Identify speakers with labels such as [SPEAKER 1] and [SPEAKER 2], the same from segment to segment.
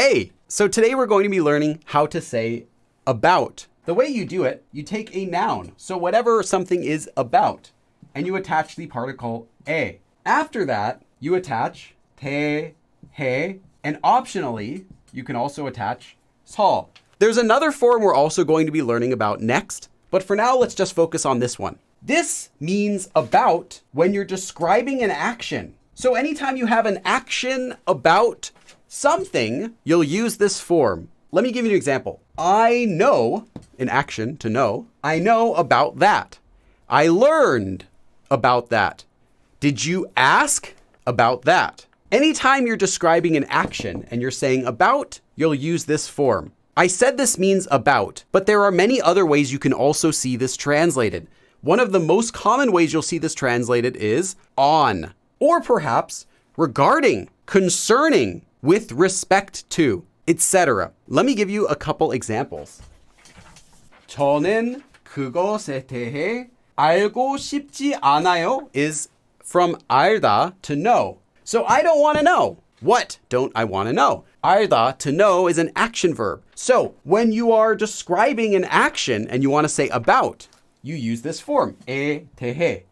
[SPEAKER 1] Hey, so today we're going to be learning how to say about. The way you do it, you take a noun, so whatever something is about, and you attach the particle 에. After that, you attach 대, 해, and optionally, you can also attach 서. There's another form we're also going to be learning about next, but for now, let's just focus on this one. This means about when you're describing an action. So anytime you have an action about something, you'll use this form. Let me give you an example. I know, an action, to know. I know about that. I learned about that. Did you ask about that? Anytime you're describing an action and you're saying about, you'll use this form. I said this means about, but there are many other ways you can also see this translated. One of the most common ways you'll see this translated is on, or perhaps regarding, concerning, with respect to, etc. Let me give you a couple examples. 저는 그것에 대해 알고 싶지 않아요 is from 알다, to know. So I don't want to know. What don't I want to know? 알다, to know, is an action verb. So when you are describing an action and you want to say about, you use this form, 에 대해.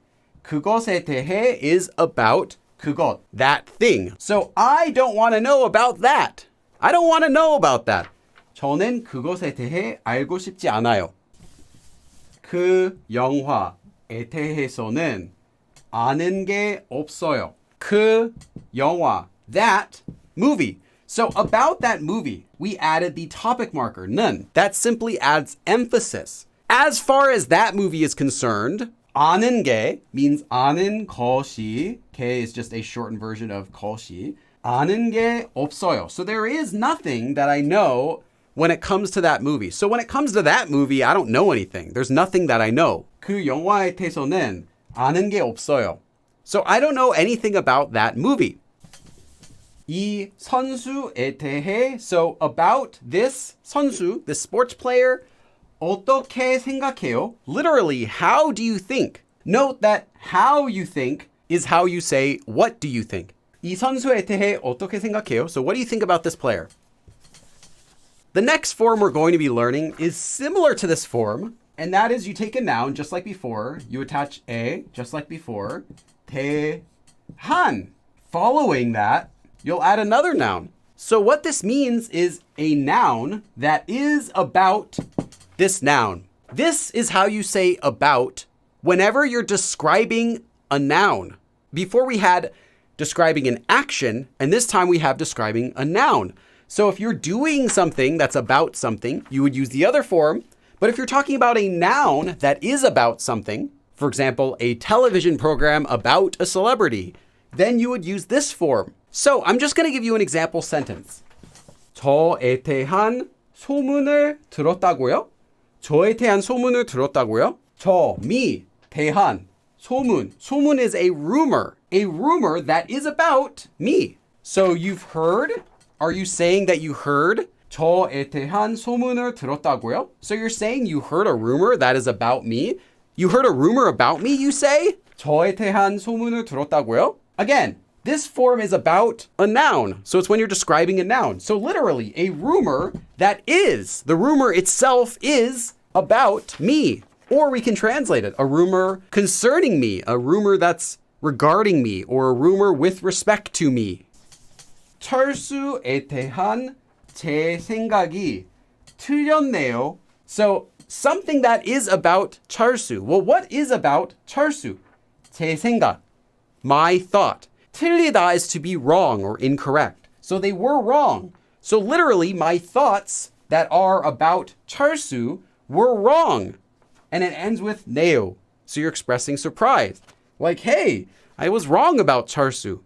[SPEAKER 1] 그것에 대해 is about 그것, that thing. So I don't want to know about that. I don't want to know about that. 저는 그것에 대해 알고 싶지 않아요. 그 영화에 대해서는 아는 게 없어요. 그 영화, that movie. So about that movie, we added the topic marker, 는. That simply adds emphasis. As far as that movie is concerned, 아는 게 means 아는 것이. 게 is just a shortened version of 것이. 아는 게 없어요. So there is nothing that I know when it comes to that movie. So when it comes to that movie, I don't know anything. There's nothing that I know. 그 영화에 대해서는 아는 게 없어요. So I don't know anything about that movie. 이 선수에 대해, so about this 선수, this sports player, 어떻게 생각해요? Literally, how do you think? Note that how you think is how you say, what do you think? 이 선수에 대해 어떻게 생각해요? So what do you think about this player? The next form we're going to be learning is similar to this form, and that is you take a noun just like before, you attach 에 just like before, 대한. Following that, you'll add another noun. So what this means is a noun that is about this noun. This is how you say about whenever you're describing a noun. Before we had describing an action, and this time we have describing a noun. So if you're doing something that's about something, you would use the other form. But if you're talking about a noun that is about something, for example, a television program about a celebrity, then you would use this form. So I'm just going to give you an example sentence. 저에 대한 소문을 들었다고요? 저에 대한 소문을 들었다고요? 저, me, 대한, 소문. 소문 is a rumor that is about me. So you've heard? Are you saying that you heard? 저에 대한 소문을 들었다고요? So you're saying you heard a rumor that is about me? You heard a rumor about me, you say? 저에 대한 소문을 들었다고요? Again, this form is about a noun. So it's when you're describing a noun. So literally, a rumor that is, the rumor itself is about me. Or we can translate it, a rumor concerning me, a rumor that's regarding me, or a rumor with respect to me. 철수에 대한 제 생각이 틀렸네요. So something that is about 철수. Well, what is about 철수? 제 생각, my thought. 틀리다 is to be wrong or incorrect. So they were wrong. So literally, my thoughts that are about 철수 were wrong. And it ends with 네요. So you're expressing surprise. Like, hey, I was wrong about 철수.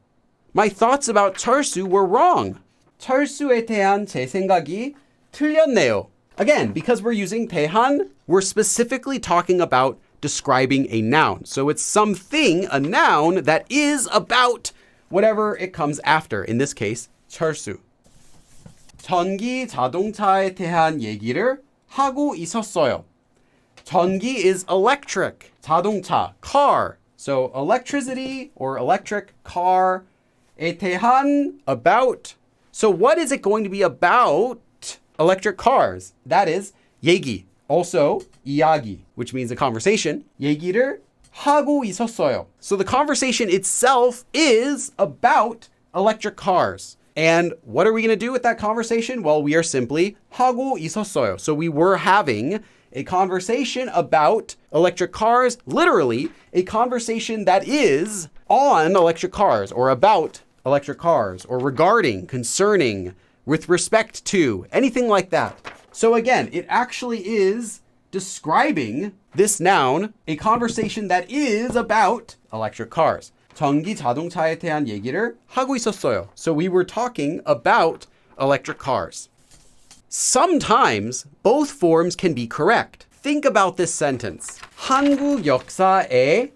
[SPEAKER 1] My thoughts about 철수 were wrong. 철수에 대한 제 생각이 틀렸네요. Again, because we're using 대한, we're specifically talking about describing a noun. So it's something, a noun, that is about whatever it comes after. In this case, 철수. 전기 자동차에 대한 얘기를 하고 있었어요. 전기 is electric. 자동차, car. So electricity or electric car. 에 대한, about So what is it going to be about electric cars? That is 얘기. Also 이야기, which means a conversation. 얘기를 하고 있었어요. So the conversation itself is about electric cars. And what are we going to do with that conversation? Well, we are simply 하고 있었어요. So we were having a conversation about electric cars, literally a conversation that is on electric cars or about electric cars or regarding, concerning, with respect to, anything like that. So again, it actually is describing this noun, a conversation that is about electric cars. 전기 자동차에 대한 얘기를 하고 있었어요. So we were talking about electric cars. Sometimes both forms can be correct. Think about this sentence. 한국 역사에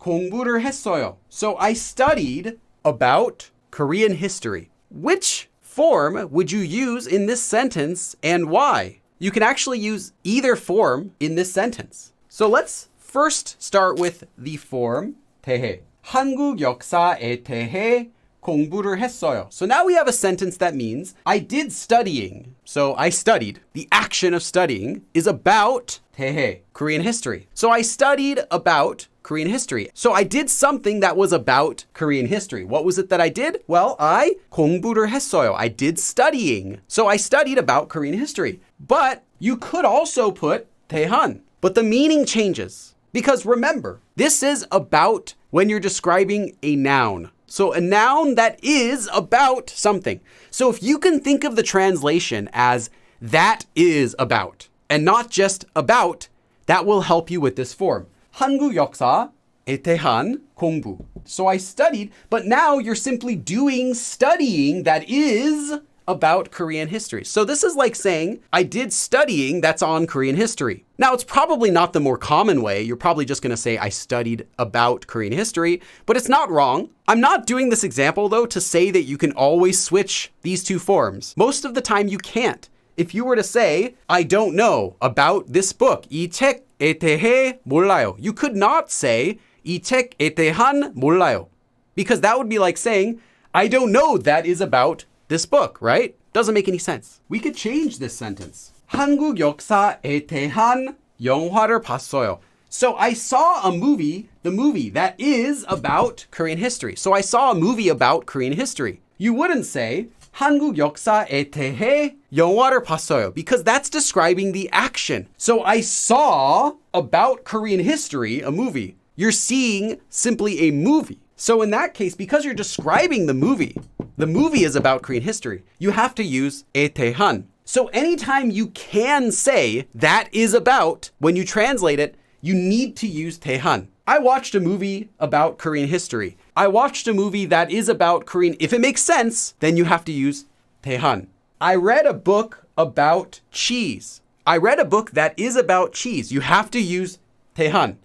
[SPEAKER 1] 공부를 했어요. So I studied about Korean history. Which form would you use in this sentence and why? You can actually use either form in this sentence. So let's first start with the form 대해. 한국 역사에 대해 공부를 했어요. So now we have a sentence that means I did studying. So I studied. The action of studying is about 대해, Korean history. So I studied about Korean history. So I did something that was about Korean history. What was it that I did? Well, I 공부를 했어요. I did studying. So I studied about Korean history. But you could also put 대한. But the meaning changes. Because remember, this is about when you're describing a noun. So a noun that is about something. So if you can think of the translation as that is about and not just about, that will help you with this form. 한국 역사에 대한 공부. So I studied, but now you're simply doing studying that is about Korean history. So this is like saying, I did studying that's on Korean history. Now, it's probably not the more common way. You're probably just going to say, I studied about Korean history, but it's not wrong. I'm not doing this example, though, to say that you can always switch these two forms. Most of the time, you can't. If you were to say, I don't know about this book, 이 책에 대해 몰라요. You could not say, 이 책에 대한 몰라요. Because that would be like saying, I don't know that is about this book, right? Doesn't make any sense. We could change this sentence. 한국 역사에 대한 영화를 봤어요. So I saw a movie, the movie that is about Korean history. So I saw a movie about Korean history. You wouldn't say 한국 역사에 대해 영화를 봤어요 because that's describing the action. So I saw about Korean history a movie. You're seeing simply a movie. So in that case, because you're describing the movie is about Korean history, you have to use 에 대한. So anytime you can say that is about, when you translate it, you need to use 대한. I watched a movie about Korean history. I watched a movie that is about Korean. If it makes sense, then you have to use 대한. I read a book about cheese. I read a book that is about cheese. You have to use 대한.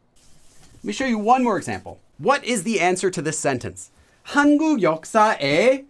[SPEAKER 1] Let me show you one more example. What is the answer to this sentence? 한국 역사에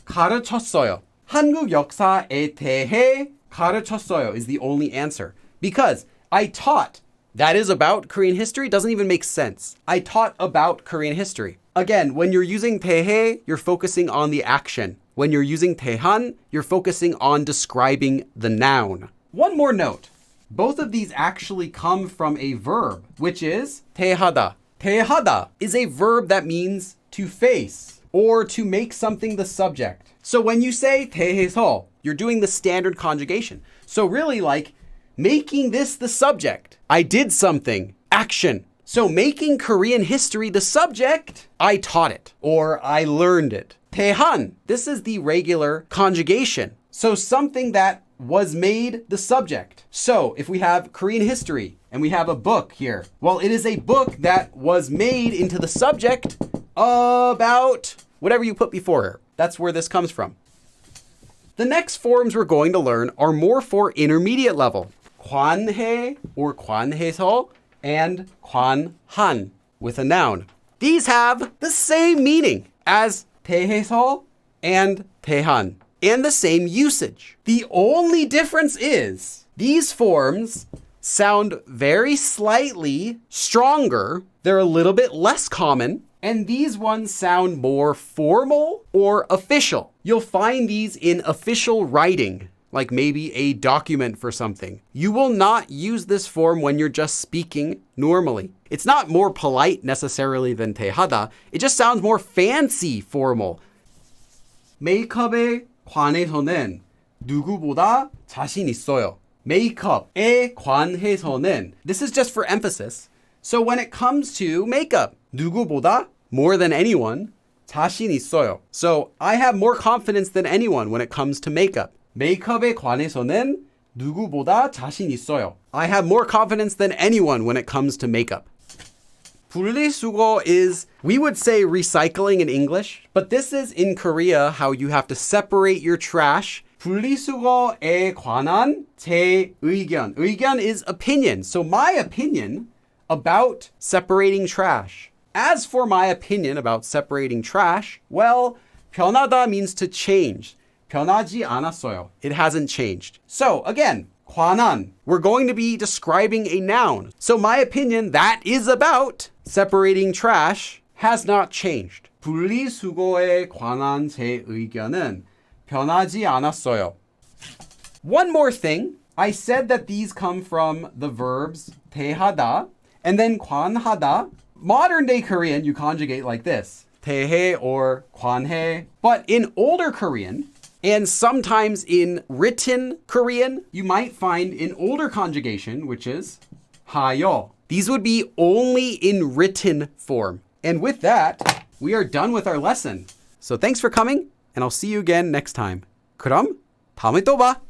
[SPEAKER 1] 가르쳤어요. 한국 역사에 대해 가르쳤어요 is the only answer. Because I taught, that is about Korean history, doesn't even make sense. I taught about Korean history. Again, when you're using 대해, you're focusing on the action. When you're using 대한, you're focusing on describing the noun. One more note. Both of these actually come from a verb, which is 대하다. 대하다 is a verb that means to face or to make something the subject. So when you say 대해서, you're doing the standard conjugation. So really like making this the subject. I did something, action. So making Korean history the subject, I taught it or I learned it. 대한, this is the regular conjugation. So something that was made the subject. So if we have Korean history and we have a book here, well, it is a book that was made into the subject about whatever you put before her. That's where this comes from. The next forms we're going to learn are more for intermediate level. 관해 or 관해서 and 관한 with a noun. These have the same meaning as 대해서 and 대한 and the same usage. The only difference is these forms sound very slightly stronger. They're a little bit less common And these ones sound more formal or official. You'll find these in official writing, like maybe a document for something. You will not use this form when you're just speaking normally. It's not more polite necessarily than 대하다. It just sounds more fancy formal. 메이크업에 관해서는 누구보다 자신 있어요. 메이크업에 관해서는, this is just for emphasis. So when it comes to makeup, 누구보다, more than anyone, 자신 있어요. So I have more confidence than anyone when it comes to makeup. 메이크업에 관해서는 누구보다 자신 있어요. I have more confidence than anyone when it comes to makeup. 분리수거 is, we would say recycling in English, but this is in Korea how you have to separate your trash. 분리수거에 관한 제 의견. 의견 is opinion. So my opinion about separating trash. As for my opinion about separating trash, well, 변하다 means to change. 변하지 않았어요. It hasn't changed. So again, 관한. We're going to be describing a noun. So my opinion, that is about separating trash, has not changed. 분리수거에 관한 제 의견은 변하지 않았어요. One more thing. I said that these come from the verbs 대하다 and then 관하다. Modern day Korean, you conjugate like this. 대해 or 관해. But in older Korean, and sometimes in written Korean, you might find an older conjugation, which is 하여. These would be only in written form. And with that, we are done with our lesson. So thanks for coming, and I'll see you again next time. 그럼 다음에 또 봐.